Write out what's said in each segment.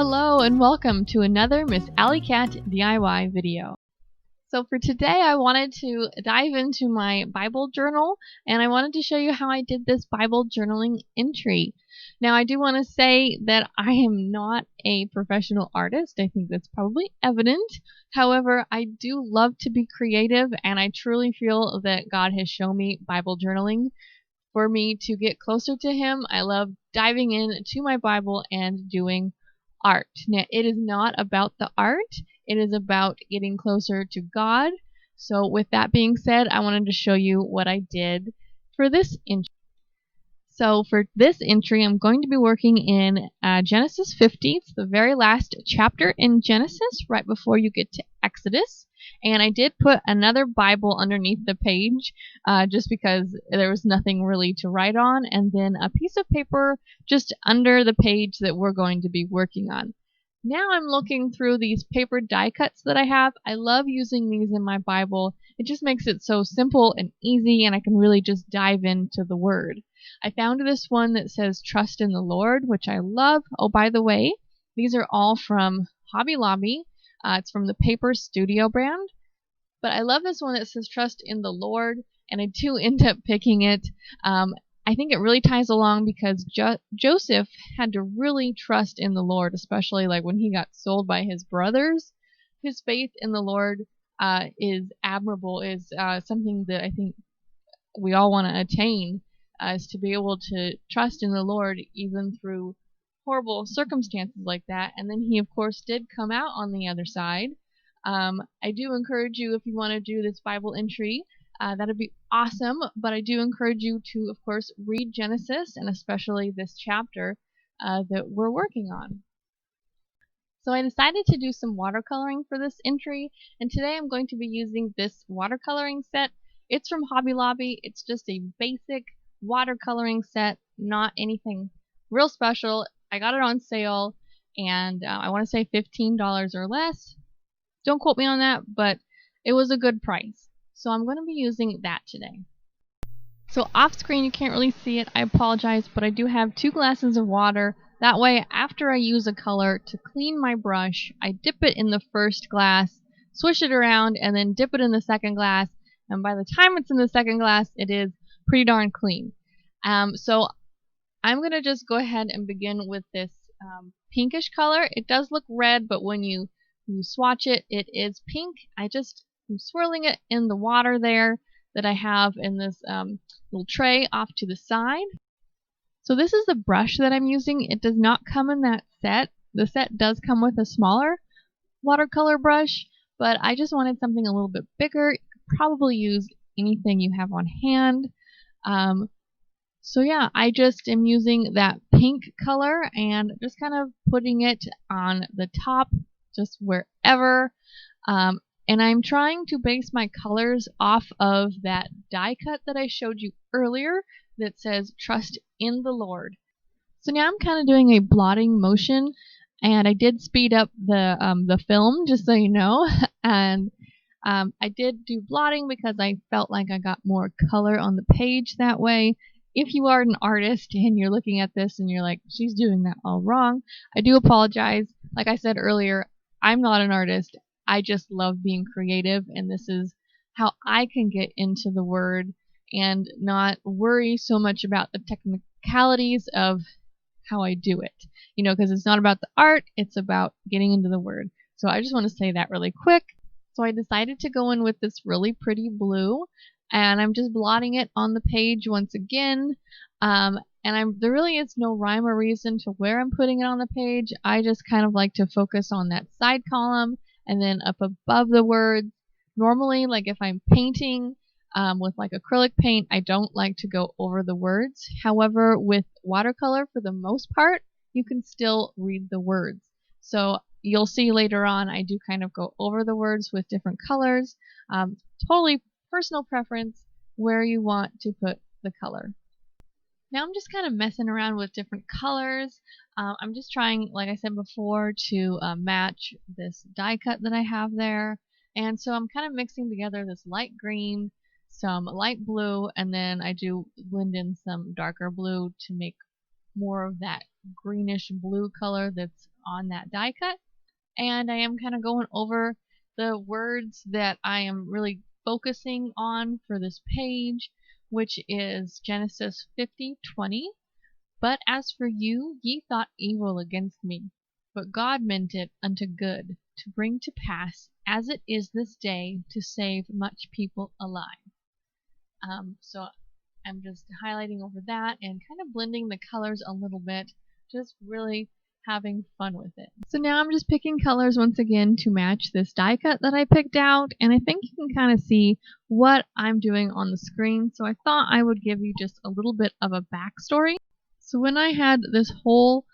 Hello and welcome to another Miss Alley Cat DIY video. So for today I wanted to dive into my Bible journal and I wanted to show you how I did this Bible journaling entry. Now I do want to say that I am not a professional artist. I think that's probably evident. However, I do love to be creative and I truly feel that God has shown me Bible journaling for me to get closer to Him. I love diving into my Bible and doing art. Now, it is not about the art. It is about getting closer to God. So with that being said, I wanted to show you what I did for this entry. So for this entry, I'm going to be working in Genesis 50. It's the very last chapter in Genesis, right before you get to Exodus. And I did put another Bible underneath the page just because there was nothing really to write on. And then a piece of paper just under the page that we're going to be working on. Now I'm looking through these paper die cuts that I have. I love using these in my Bible. It just makes it so simple and easy, and I can really just dive into the Word. I found this one that says Trust in the Lord, which I love. Oh, by the way, these are all from Hobby Lobby. It's from the Paper Studio brand. But I love this one that says Trust in the Lord, and I do end up picking it. I think it really ties along because Joseph had to really trust in the Lord, especially like when he got sold by his brothers. His faith in the Lord is admirable, is something that I think we all want to attain, is to be able to trust in the Lord even through horrible circumstances like that. And then he, of course, did come out on the other side. I do encourage you, if you want to do this Bible entry, that'd be awesome, but I do encourage you to, of course, read Genesis, and especially this chapter that we're working on. So I decided to do some watercoloring for this entry, and today I'm going to be using this watercoloring set. It's from Hobby Lobby. It's just a basic watercoloring set, not anything real special. I got it on sale, and I want to say $15 or less. Don't quote me on that, but it was a good price. So I'm going to be using that today. So off screen you can't really see it, I apologize, but I do have 2 glasses of water. That way, after I use a color to clean my brush, I dip it in the first glass, swish it around, and then dip it in the second glass. And by the time it's in the second glass, it is pretty darn clean. So I'm going to just go ahead and begin with this pinkish color. It does look red, but when you swatch it, it is pink. I'm swirling it in the water there that I have in this little tray off to the side. So this is the brush that I'm using. It does not come in that set. The set does come with a smaller watercolor brush, but I just wanted something a little bit bigger. You could probably use anything you have on hand. So yeah, I just am using that pink color and just kind of putting it on the top, just wherever. And I'm trying to base my colors off of that die cut that I showed you earlier that says Trust in the Lord. So now I'm kind of doing a blotting motion, and I did speed up the film, just so you know. And I did do blotting because I felt like I got more color on the page that way. If you are an artist and you're looking at this and you're like, she's doing that all wrong, I do apologize. Like I said earlier, I'm not an artist. I just love being creative, and this is how I can get into the Word and not worry so much about the technicalities of how I do it. You know, because it's not about the art, it's about getting into the Word. So I just want to say that really quick. So I decided to go in with this really pretty blue, and I'm just blotting it on the page once again. There really is no rhyme or reason to where I'm putting it on the page. I just kind of like to focus on that side column and then up above the words. Normally, like if I'm painting with like acrylic paint, I don't like to go over the words. However, with watercolor, for the most part, you can still read the words. So you'll see later on, I do kind of go over the words with different colors. Totally personal preference where you want to put the color. Now I'm just kind of messing around with different colors. I'm just trying, like I said before, to match this die cut that I have there. And so I'm kind of mixing together this light green, some light blue, and then I do blend in some darker blue to make more of that greenish blue color that's on that die cut, and I am kind of going over the words that I am really focusing on for this page, which is Genesis 50:20. But as for you, ye thought evil against me, but God meant it unto good, to bring to pass, as it is this day, to save much people alive. So I'm just highlighting over that and kind of blending the colors a little bit, just really having fun with it. So now I'm just picking colors once again to match this die cut that I picked out, and I think you can kind of see what I'm doing on the screen, so I thought I would give you just a little bit of a backstory. So when I had this whole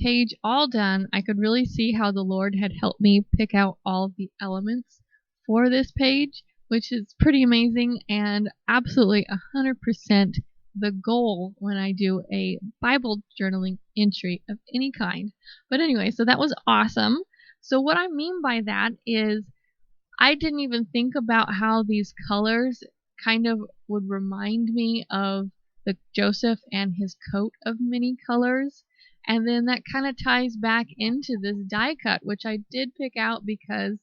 page all done, I could really see how the Lord had helped me pick out all of the elements for this page, which is pretty amazing and absolutely 100% the goal when I do a Bible journaling entry of any kind. But anyway, so that was awesome. So what I mean by that is I didn't even think about how these colors kind of would remind me of the Joseph and his coat of many colors. And then that kind of ties back into this die cut, which I did pick out because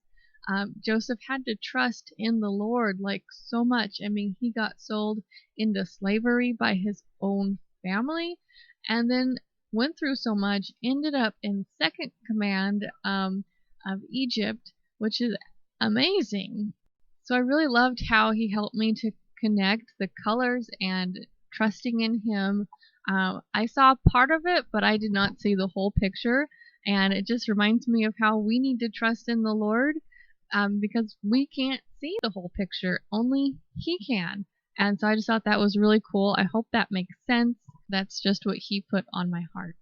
Joseph had to trust in the Lord like so much. I mean, he got sold into slavery by his own family and then went through so much, ended up in second command of Egypt, which is amazing. So I really loved how he helped me to connect the colors and trusting in him. I saw part of it, but I did not see the whole picture. And it just reminds me of how we need to trust in the Lord because we can't see the whole picture. Only he can. And so I just thought that was really cool. I hope that makes sense. That's just what he put on my heart.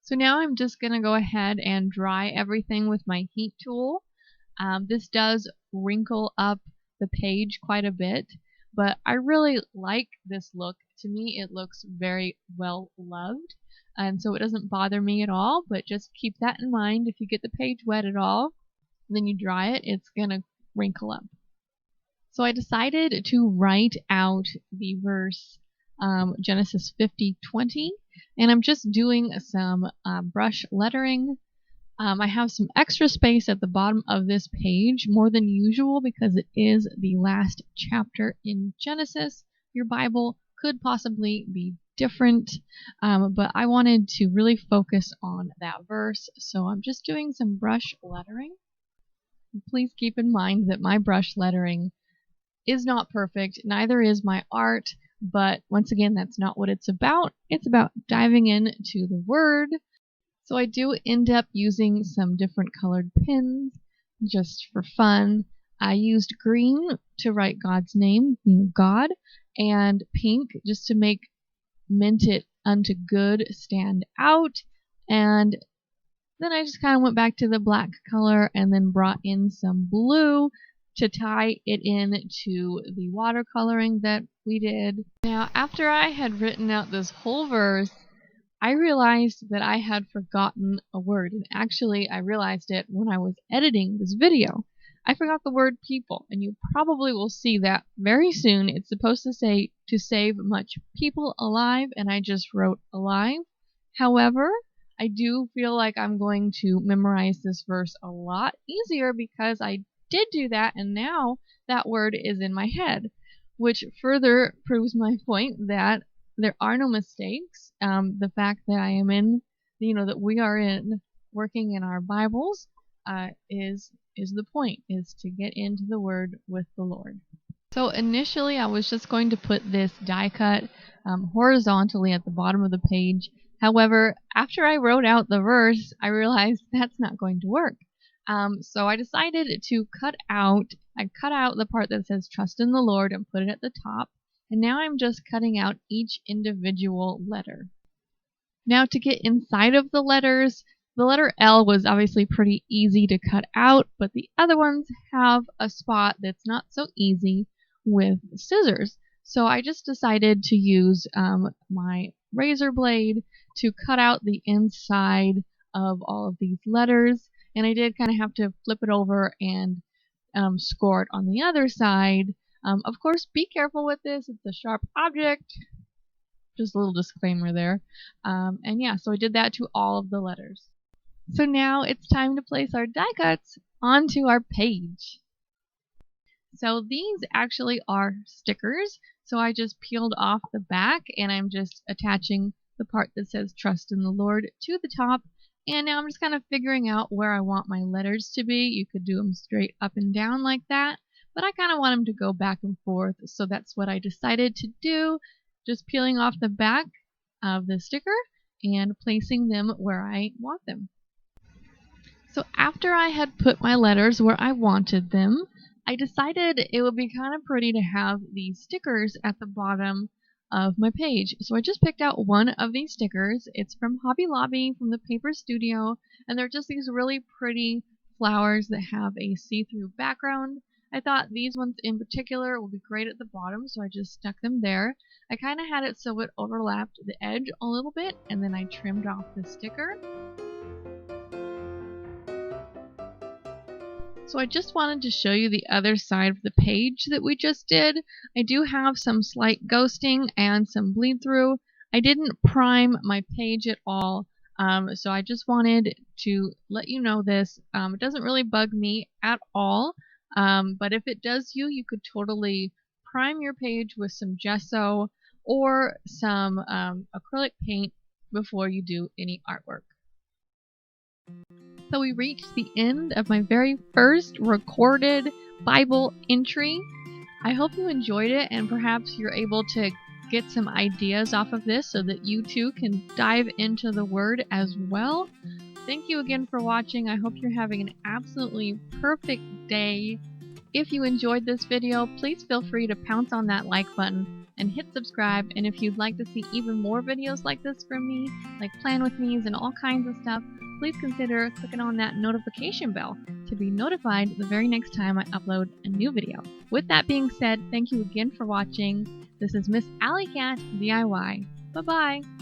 So now I'm just going to go ahead and dry everything with my heat tool. This does wrinkle up the page quite a bit, but I really like this look. To me, it looks very well loved, and so it doesn't bother me at all, but just keep that in mind. If you get the page wet at all, then you dry it, it's going to wrinkle up. So I decided to write out the verse Genesis 50:20, and I'm just doing some brush lettering. I have some extra space at the bottom of this page, more than usual because it is the last chapter in Genesis. Your Bible could possibly be different, but I wanted to really focus on that verse, so I'm just doing some brush lettering. Please keep in mind that my brush lettering is not perfect, neither is my art, but once again, that's not what it's about. It's about diving into the Word. So I do end up using some different colored pens just for fun. I used green to write God's name, God, and pink just to make meant it unto good stand out. And then I just kind of went back to the black color and then brought in some blue to tie it in to the watercoloring that we did. Now, after I had written out this whole verse, I realized that I had forgotten a word, and actually I realized it when I was editing this video. I forgot the word people, and you probably will see that very soon. It's supposed to say to save much people alive, and I just wrote alive. However, I do feel like I'm going to memorize this verse a lot easier because I did do that, and now that word is in my head, which further proves my point that there are no mistakes. The fact that I am in, that we are in working in our Bibles is the point, is to get into the Word with the Lord. So initially I was just going to put this die cut horizontally at the bottom of the page. However, after I wrote out the verse, I realized that's not going to work. So I decided to cut out the part that says trust in the Lord and put it at the top. And now I'm just cutting out each individual letter. Now to get inside of the letters, the letter L was obviously pretty easy to cut out, but the other ones have a spot that's not so easy with scissors. So I just decided to use my razor blade to cut out the inside of all of these letters. And I did kind of have to flip it over and score it on the other side. Of course, be careful with this. It's a sharp object. Just a little disclaimer there. And yeah, so I did that to all of the letters. So now it's time to place our die cuts onto our page. So these actually are stickers. So I just peeled off the back and I'm just attaching the part that says trust in the Lord to the top. And now I'm just kind of figuring out where I want my letters to be. You could do them straight up and down like that, but I kind of want them to go back and forth. So that's what I decided to do. Just peeling off the back of the sticker and placing them where I want them. So after I had put my letters where I wanted them, I decided it would be kind of pretty to have these stickers at the bottom of my page. So I just picked out one of these stickers. It's from Hobby Lobby from the Paper Studio, and they're just these really pretty flowers that have a see-through background. I thought these ones in particular would be great at the bottom, so I just stuck them there. I kind of had it so it overlapped the edge a little bit, and then I trimmed off the sticker. So I just wanted to show you the other side of the page that we just did. I do have some slight ghosting and some bleed through. I didn't prime my page at all, so I just wanted to let you know this. It doesn't really bug me at all, but if it does you, you could totally prime your page with some gesso or some acrylic paint before you do any artwork. So we reached the end of my very first recorded Bible entry. I hope you enjoyed it and perhaps you're able to get some ideas off of this so that you too can dive into the Word as well. Thank you again for watching. I hope you're having an absolutely perfect day. If you enjoyed this video, please feel free to pounce on that like button and hit subscribe. And if you'd like to see even more videos like this from me, like plan with me's and all kinds of stuff, please consider clicking on that notification bell to be notified the very next time I upload a new video. With that being said, thank you again for watching. This is Miss Alley Cat DIY. Bye-bye.